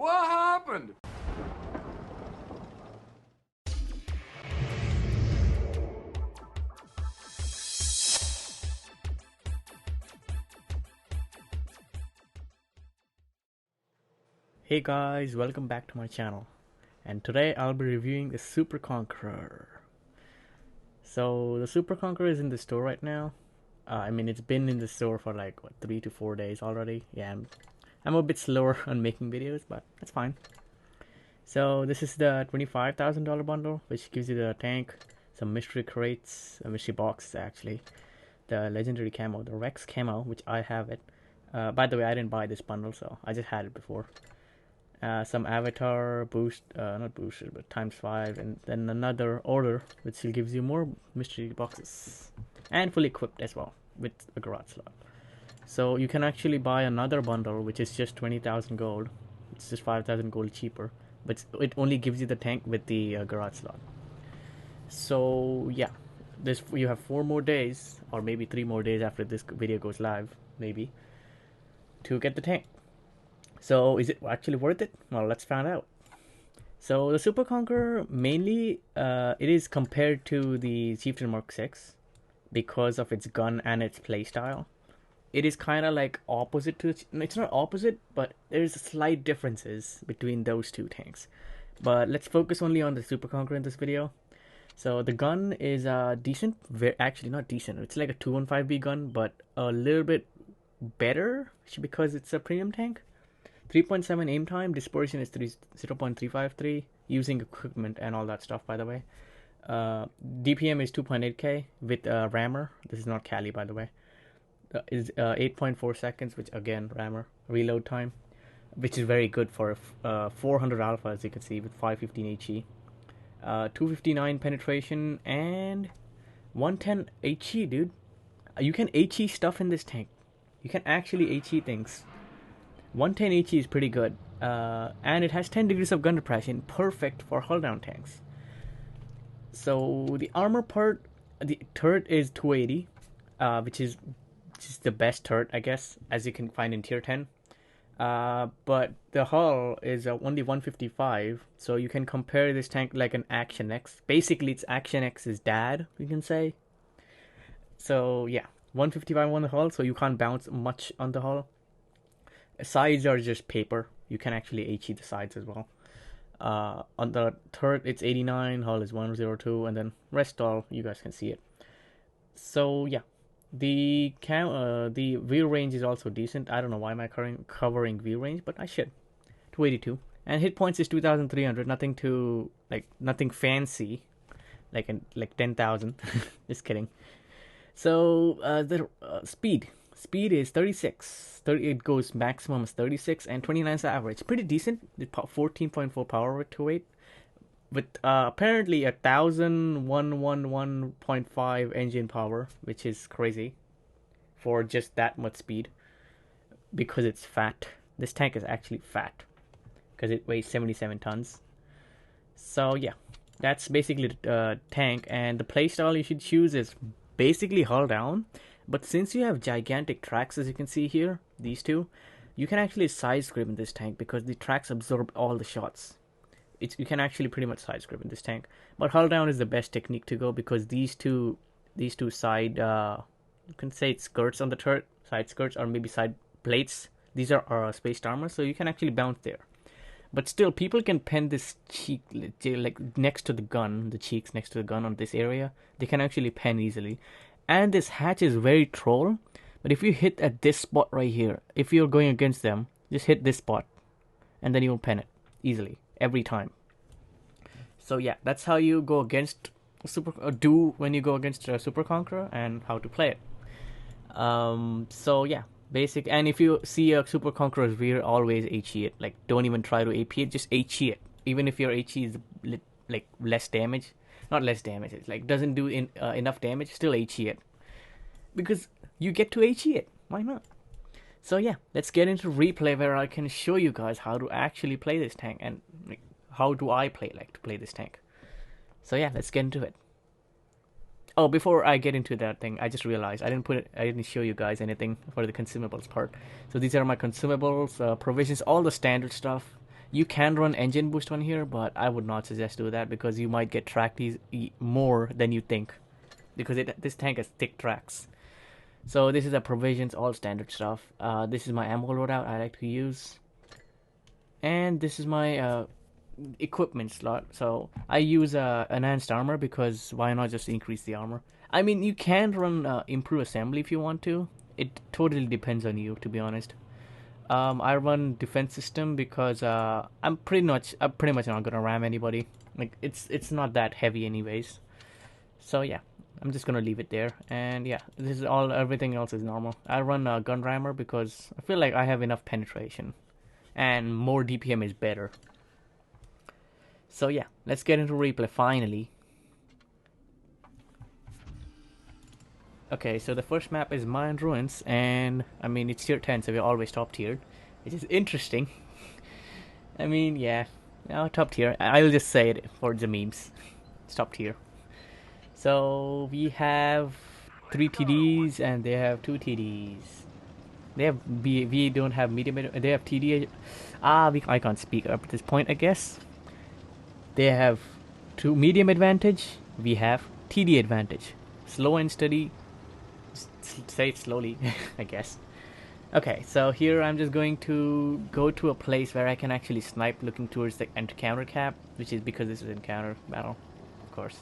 What happened? Hey guys, welcome back to my channel, and today I'll be reviewing the Super Conqueror. So the Super Conqueror is in the store right now. It's been in the store for like 3 to 4 days already. Yeah, I'm a bit slower on making videos, but that's fine. So this is the $25,000 bundle, which gives you the tank, some mystery crates, mystery boxes actually, the legendary camo, the Rex camo, which I have it. By the way, I didn't buy this bundle, so I just had it before. Some avatar boost, not boosted, but times 5, and then another order which gives you more mystery boxes, and fully equipped as well with a garage slot. So you can actually buy another bundle which is just 20,000 gold. It's just 5,000 gold cheaper, but it only gives you the tank with the garage slot. So yeah, this you have 4 more days, or maybe 3 more days after this video goes live, maybe, to get the tank. So is it actually worth it? Well, let's find out. So the Super Conqueror, mainly it is compared to the Chieftain Mark 6 because of its gun and its playstyle. It is kind of like opposite to, it's not opposite, but there's slight differences between those two tanks. But let's focus only on the Super Conqueror in this video. So the gun is decent, actually not decent, it's like a 215B gun, but a little bit better because it's a premium tank. 3.7 aim time, dispersion is 0.353, using equipment and all that stuff, by the way. DPM is 2.8k with rammer. This is not Cali, by the way. Is 8.4 seconds, which again, rammer. Reload time, which is very good for 400 alpha, as you can see, with 515 HE. 259 penetration and 110 HE, dude. You can HE stuff in this tank. You can actually HE things. 110 HE is pretty good, and it has 10 degrees of gun depression, perfect for hull down tanks. So the armor part, the turret is 280, which is the best turret, I guess, as you can find in tier 10. But the hull is only 155, so you can compare this tank like an Action X. Basically, it's Action X's dad, you can say. So yeah, 155 on the hull, so you can't bounce much on the hull. Sides are just paper. You can actually HE the sides as well. On the turret, it's 89, hull is 102, and then rest all, you guys can see it. So yeah, the view range is also decent. I don't know why am I covering view range, but I should. 282, and hit points is 2,300. Nothing too nothing fancy, like 10,000. Just kidding. So the speed is 36. It goes maximum is 36, and 29 is the average. Pretty decent. 14.4 power with 2.8, with apparently 1,111.5 engine power, which is crazy for just that much speed because it's fat. This tank is actually fat because it weighs 77 tons. So yeah, that's basically the tank, and the playstyle you should choose is basically hull down. But since you have gigantic tracks, as you can see here, these two, you can actually side scrape in this tank because the tracks absorb all the shots. You can actually pretty much side scrape in this tank. But hull down is the best technique to go because these two side, you can say it's skirts on the turret, side skirts or maybe side plates. These are spaced armor, so you can actually bounce there. But still, people can pen this cheek, like next to the gun, the cheeks next to the gun on this area. They can actually pen easily. And this hatch is very troll, but if you hit at this spot right here, if you're going against them, just hit this spot, and then you'll pen it easily every time. So yeah, that's how you go against when you go against a Super Conqueror, and how to play it. So yeah, basic. And if you see a Super Conqueror's rear, always HE it. Like, don't even try to AP it, just HE it. Even if your HE is like less damage. Not less damage, it's like doesn't do enough damage, still HE it. Because you get to HE it, why not? So yeah, let's get into replay where I can show you guys how to actually play this tank, and how do I play this tank. So yeah, let's get into it. Oh, before I get into that thing, I just realized I didn't show you guys anything for the consumables part. So these are my consumables, provisions, all the standard stuff. You can run engine boost on here, but I would not suggest do that because you might get tracked more than you think, because this tank has thick tracks. So this is the provisions, all standard stuff. This is my ammo loadout I like to use, and this is my equipment slot. So I use enhanced armor because why not just increase the armor? I mean, you can run improve assembly if you want to. It totally depends on you, to be honest. I run defense system because I'm pretty much not gonna ram anybody. Like it's not that heavy anyways. So yeah, I'm just gonna leave it there. And yeah, this is all. Everything else is normal. I run gun rammer because I feel like I have enough penetration, and more DPM is better. So yeah, let's get into replay finally. Okay, so the first map is Mayan Ruins, and I mean it's tier 10, so we're always top tiered, which is interesting. I mean, yeah, now top tier. I'll just say it for the memes. It's top tier. So we have 3 TDs and they have 2 TDs. They have we don't have medium. They have TD. I can't speak up at this point, I guess. They have 2 medium advantage. We have TD advantage. Slow and steady. Say it slowly, I guess. Okay, so here I'm just going to go to a place where I can actually snipe looking towards the encounter cap, which is because this is encounter battle, of course.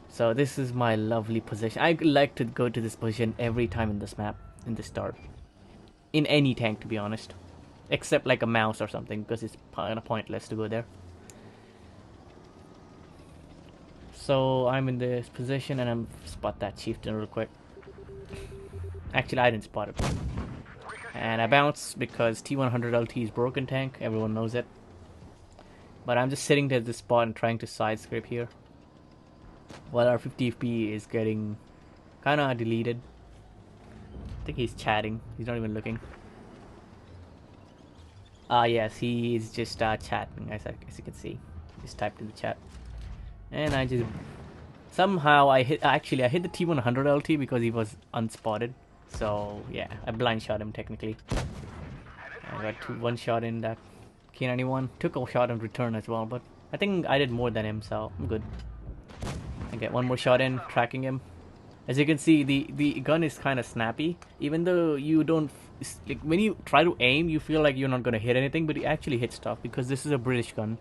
So this is my lovely position. I like to go to this position every time in this map, in the start. In any tank, to be honest. Except like a mouse or something, because it's kind of pointless to go there. So I'm in this position and I'm spot that chieftain real quick. Actually, I didn't spot it. And I bounce because T100 LT is broken tank. Everyone knows it. But I'm just sitting at this spot and trying to side scrape here. While our 50 FP is getting kind of deleted. I think he's chatting. He's not even looking. Yes, he is just chatting, as you can see. Just typed in the chat. And I just... Somehow I hit the T100 LT because he was unspotted. So yeah, I blind shot him technically. I got one shot in that K91. Took a shot in return as well, but I think I did more than him, so I'm good. I get one more shot in, tracking him. As you can see, the gun is kind of snappy. Even though you don't... like when you try to aim, you feel like you're not going to hit anything, but you actually hit stuff because this is a British gun.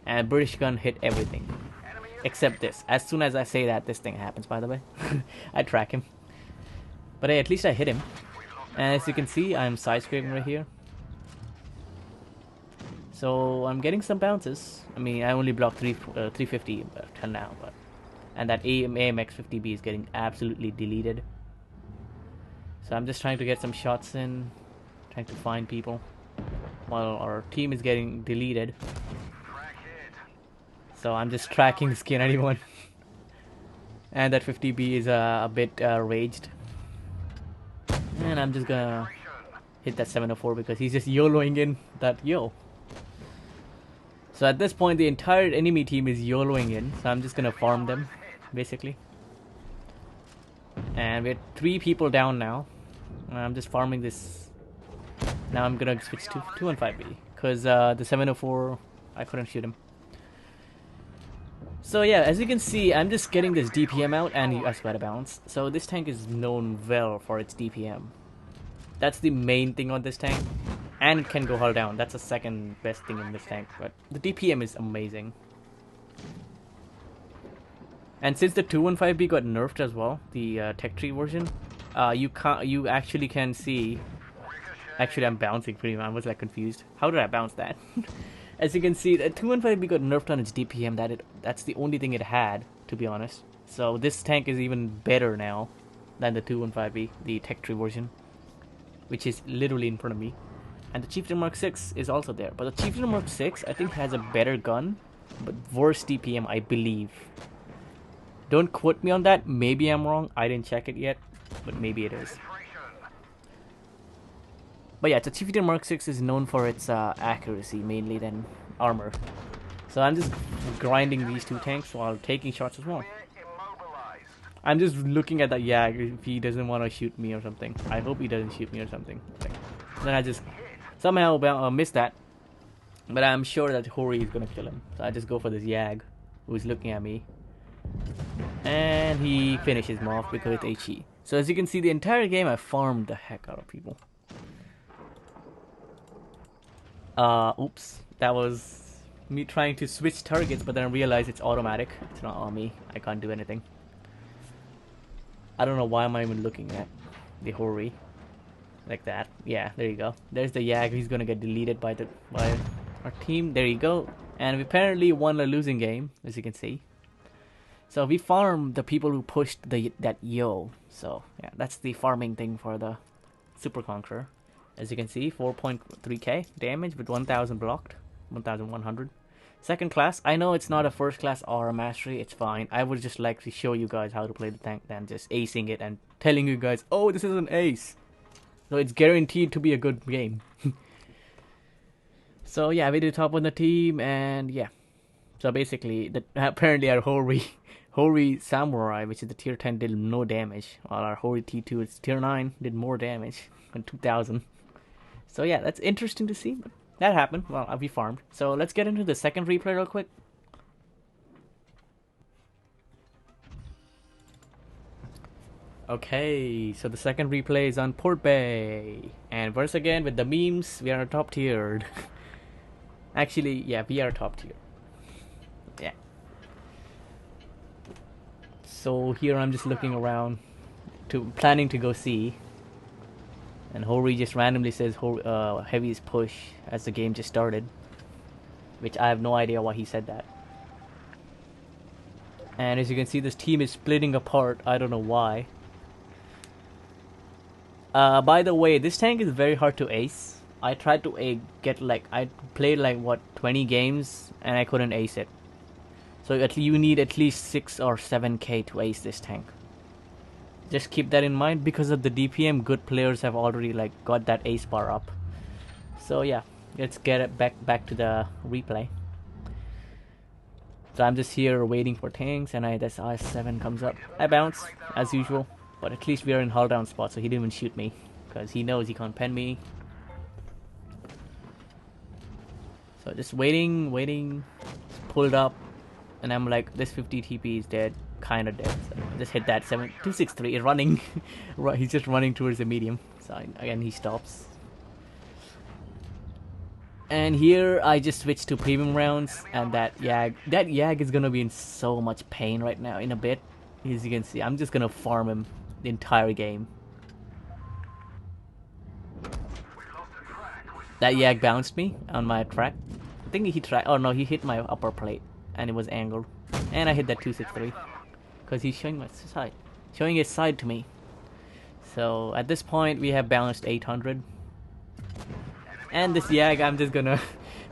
And British gun hit everything. Except this. As soon as I say that, this thing happens, by the way. I track him. But hey, at least I hit him. And as you can see, I'm side scraping right here. So I'm getting some bounces. I mean, I only blocked 350 till now, but and that AMX 50B is getting absolutely deleted. So I'm just trying to get some shots in, trying to find people, while our team is getting deleted. So I'm just tracking this K91. And that 50B is a bit raged. And I'm just gonna hit that 704 because he's just YOLOing in that yo. So at this point the entire enemy team is YOLOing in, so I'm just gonna farm them, basically. And we're 3 people down now. I'm just farming this. Now I'm gonna switch to 215B because the 704, I couldn't shoot him. So yeah, as you can see, I'm just getting this DPM out and I sweat a bounce. So this tank is known well for its DPM. That's the main thing on this tank. And it can go hull down. That's the second best thing in this tank. But the DPM is amazing. And since the 215B got nerfed as well, the tech tree version, you actually can see... Actually, I'm bouncing pretty much. I was like confused. How did I bounce that? As you can see, the 215B got nerfed on its DPM. That's the only thing it had, to be honest. So this tank is even better now than the 215B, the tech tree version, which is literally in front of me. And the Chieftain Mark 6 is also there. But the Chieftain Mark 6, I think, has a better gun, but worse DPM, I believe. Don't quote me on that. Maybe I'm wrong. I didn't check it yet, but maybe it is. But yeah, the Chieftain Mark 6 is known for its accuracy, mainly than armor. So I'm just grinding these 2 tanks while taking shots as well. I'm just looking at that Yag if he doesn't want to shoot me or something. I hope he doesn't shoot me or something. Then I just somehow missed that. But I'm sure that Hori is gonna kill him. So I just go for this Yag, who's looking at me. And he finishes him off because it's HE. So as you can see, the entire game I farmed the heck out of people. Oops. That was me trying to switch targets, but then I realized it's automatic. It's not on me. I can't do anything. I don't know why am I even looking at the Hori. Like that. Yeah, there you go. There's the Yag. He's gonna get deleted by our team. There you go. And we apparently won a losing game, as you can see. So we farmed the people who pushed that Yo. So yeah, that's the farming thing for the Super Conqueror. As you can see, 4.3k damage with 1000 blocked, 1100. Second class. I know it's not a first class or a mastery. It's fine. I would just like to show you guys how to play the tank than just acing it and telling you guys, oh, this is an ace. So it's guaranteed to be a good game. So yeah, we did top on the team, and yeah. So basically, apparently our Hori Samurai, which is the tier 10, did no damage, while our Hori T2, it's tier 9, did more damage, on 2000. So yeah, that's interesting to see, but that happened. Well, we farmed. So let's get into the second replay real quick. Okay, so the second replay is on Port Bay. And once again, with the memes, we are top tiered. Actually, yeah, we are top tier. Yeah. So here I'm just looking around, planning to go see. And Hori just randomly says heaviest push as the game just started. Which I have no idea why he said that. And as you can see, this team is splitting apart. I don't know why. By the way, this tank is very hard to ace. I tried to I played like what 20 games and I couldn't ace it. So you need at least 6 or 7k to ace this tank. Just keep that in mind. Because of the DPM, good players have already like got that ace bar up. So yeah, let's get it back to the replay. So I'm just here waiting for tanks, and this IS-7 comes up. I bounce as usual, but at least we are in hull down spot, so he didn't even shoot me because he knows he can't pen me. So just waiting, just pulled up, and I'm like, this 50 TP is dead, kind of dead. So I just hit that 263, running. He's just running towards the medium. So again, he stops. And here I just switched to premium rounds, and that Yag is gonna be in so much pain right now. In a bit, as you can see, I'm just gonna farm him the entire game. That Yag bounced me on my track. I think he tried. Oh no, he hit my upper plate, and it was angled. And I hit that 263 because he's showing his side to me. So at this point, we have balanced 800. And this Yag, I'm just gonna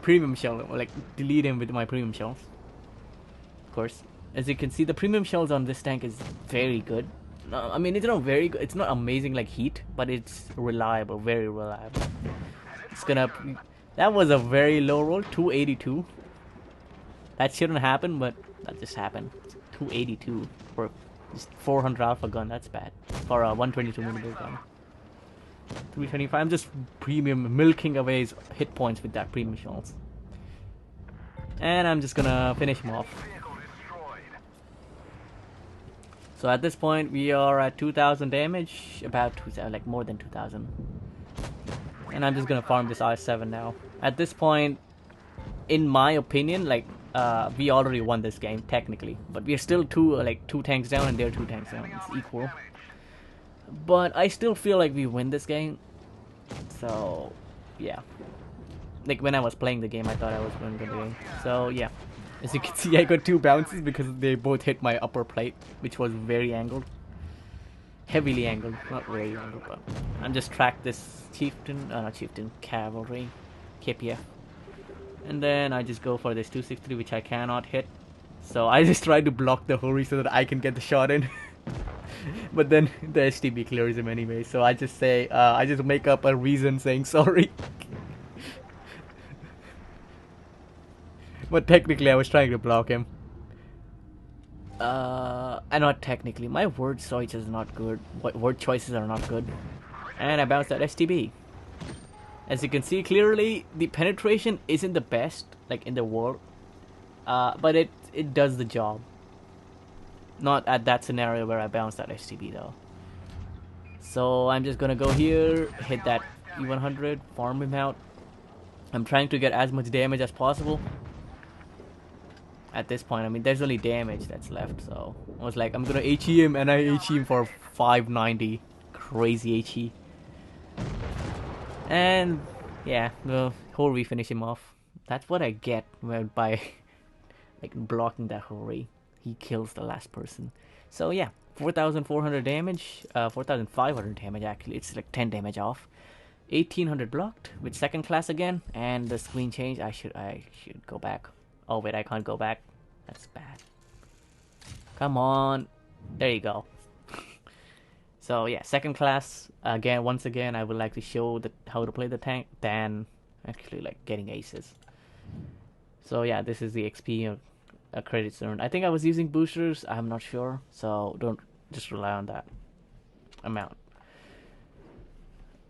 premium shell him, like delete him with my premium shells. Of course, as you can see, the premium shells on this tank is very good. No, I mean, it's not very good. It's not amazing like heat, but it's reliable, very reliable. It's gonna. That was a very low roll, 282. That shouldn't happen, but that just happened. 282 for just 400 alpha gun. That's bad for a 122mm gun. 325. I'm just premium milking away his hit points with that premium shells. And I'm just gonna finish him off. So at this point we are at 2000 damage, about 2000, like more than 2000. And I'm just gonna farm this R7 now. At this point, in my opinion, like we already won this game technically, but we are still two tanks down, and they're 2 tanks down. It's equal. But I still feel like we win this game. So, yeah. Like, when I was playing the game, I thought I was winning the game. So, yeah. As you can see, I got 2 bounces because they both hit my upper plate, which was very angled. Heavily angled. Not very angled, but I'm just track this cavalry. KPF. And then I just go for this 263, which I cannot hit. So, I just try to block the Hori so that I can get the shot in. But then the STB clears him anyway, so I just say, I just make up a reason saying sorry. But technically I was trying to block him. And not technically, my word choice is not good. Word choices are not good. And I bounced that STB. As you can see clearly, the penetration isn't the best like in the world, but it does the job. Not at that scenario where I bounced that STB though. So I'm just gonna go here, hit that E100, farm him out. I'm trying to get as much damage as possible. At this point, I mean, there's only damage that's left, so I was like, I'm gonna HE him, and I HE him for 590. Crazy HE. And yeah, the Hori finish him off. That's what I get by like blocking that Hori. He kills the last person. So yeah, 4,400 damage, 4,500 damage actually. It's like 10 damage off. 1,800 blocked with second class again, and the screen change. I should go back. Oh wait, I can't go back. That's bad. Come on, there you go. So yeah, second class again. Once again, I would like to show how to play the tank than actually like getting aces. So yeah, this is the XP credits earned. I think I was using boosters. I'm not sure, so don't just rely on that amount.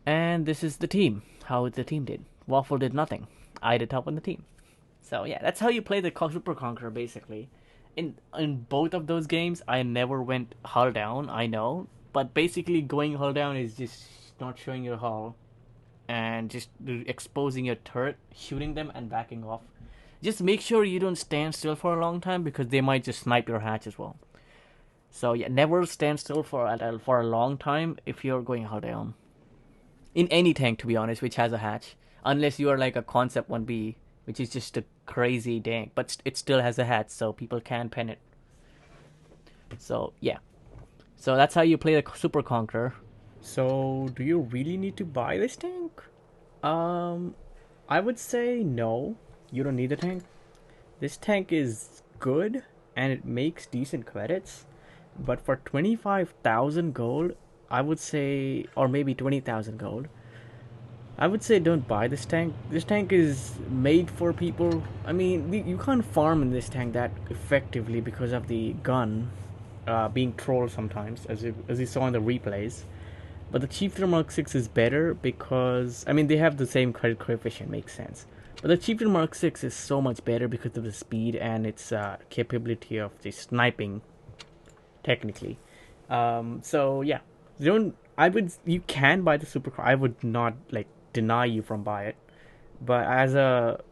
And this is the team. How the team did. Waffle did nothing. I did top on the team. So yeah, that's how you play the Super Conqueror basically. In both of those games, I never went hull down. I know. But basically, going hull down is just not showing your hull and just exposing your turret, shooting them, and backing off. Just make sure you don't stand still for a long time because they might just snipe your hatch as well. So yeah, never stand still for a long time if you're going hull down. In any tank, to be honest, which has a hatch. Unless you are like a Concept 1B, which is just a crazy tank. But it still has a hatch, so people can pen it. So yeah. So that's how you play the Super Conqueror. So do you really need to buy this tank? I would say no. You don't need a tank. This tank is good and it makes decent credits. But for 25,000 gold, I would say, or maybe 20,000 gold, I would say don't buy this tank. This tank is made for people. I mean, you can't farm in this tank that effectively because of the gun. Being trolled sometimes, as you saw in the replays. But the Chieftain Mark 6 is better because, I mean, they have the same credit coefficient, makes sense. But the Chieftain Mark 6 is so much better because of the speed and its capability of the sniping, technically. So yeah, you can buy the Super. I would not like deny you from buy it, but as a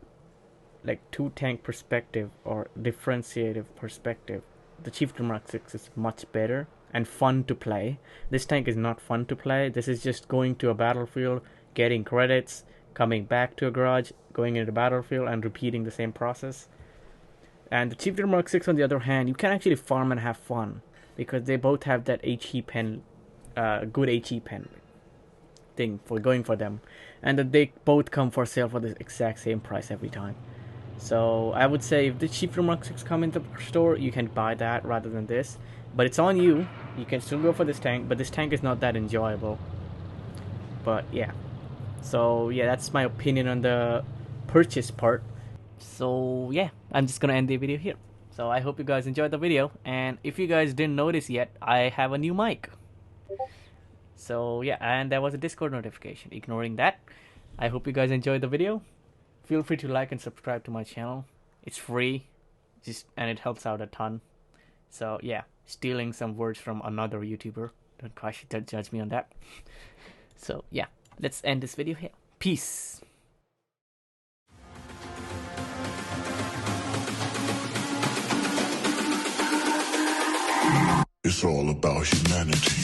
like two tank perspective or differentiative perspective, the Chieftain Mark 6 is much better and fun to play. This tank is not fun to play. This is just going to a battlefield, getting credits, coming back to a garage, going into the battlefield, and repeating the same process. And the Chieftain Mark 6, on the other hand, you can actually farm and have fun because they both have that HE pen, good HE pen thing for going for them, and that they both come for sale for the exact same price every time. So I would say if the Chieftain Mark 6 come into the store, you can buy that rather than this. But it's on you. You can still go for this tank, but this tank is not that enjoyable. But yeah. So yeah, that's my opinion on the purchase part. So yeah, I'm just gonna end the video here. So I hope you guys enjoyed the video. And if you guys didn't notice yet, I have a new mic. So yeah, and there was a Discord notification. Ignoring that, I hope you guys enjoyed the video. Feel free to like and subscribe to my channel. It's free, and it helps out a ton. So yeah, stealing some words from another YouTuber. Don't judge me on that. So yeah, let's end this video here. Peace. It's all about humanity.